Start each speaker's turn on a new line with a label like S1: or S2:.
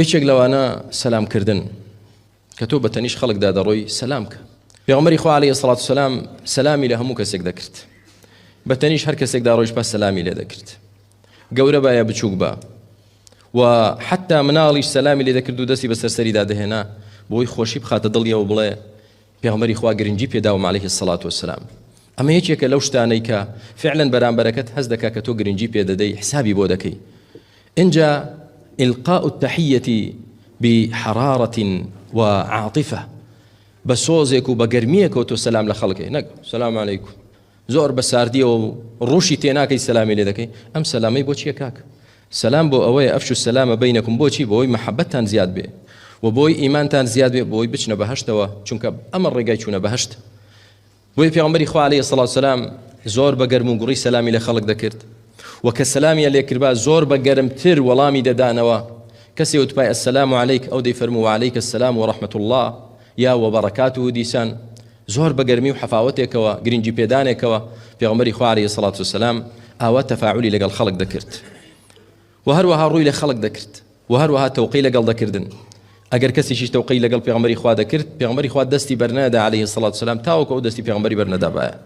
S1: یەکێک لەوانە سەلامکردن کە تۆ بەتەنیش خەڵکدا دەڕۆی سەلام کە. پێغەمبەری خوا عەلەیهی سەڵات وسەلام سەلامی لە هەموو کەسێک دەکرد، بەتەنیش هەر کەسێکدا ڕۆیش پاس سەلامی لێ دەکرد، گەورە بە یا بچووک بە، و حتا مناڵیش سەلامی لێ دەکرد و دەستی بە سەرسەریدا دەهێنا بۆی خۆشی بخاتە دڵیەوە بڵێ پێغەمبەری خوا گرنگی پێداوم عەلەیهی سەڵات وسەلام. ئەمە یەکێکە لەو شتانەی کە فعلا بەرامبەرەکەت هەست دەکا کە تۆ گرنگی پێ دەدەی، حسابی بۆ دەکەی. اینجا إلقاء التحية بحرارة وعاطفة، بسوزك وبقرميك وتو سلام لخلقه نك سلام عليكم زور بساردي وروشي تيناكي سلامي لذكي أم سلامي بوشي كاك سلام بو أوي أفشو السلام بينكم بوشي بوي محبتان زياد بي وبوي إيمانتان زياد بي بوي بچنا بهشتوا چونك أمر رقاي چونا بهشت بوي في عمري خوا عليه الصلاة والسلام زور بقرمو قري سلامي لخلق ذكرت وكسلامي اللي كربا زور بقرم تر ولامي ددانوا كسي وتباي السلام عليك أو دي فرمو وعليك السلام ورحمة الله يا وبركاته ديسان زور بقرمي وحفاوتك وقرنجي بيدانك في عمري خوا عليه الصلاة والسلام أو تفاعلي لقى الخلق ذكرت وهروها روي لخلق ذكرت وهروها توقي لقى ذكردن أجر كسي شيء توقي لقى في عمري خوا ذكرت في عمري خوا دستي برنادة عليه الصلاة والسلام تاوك أو دستي في عمري برنادة بقى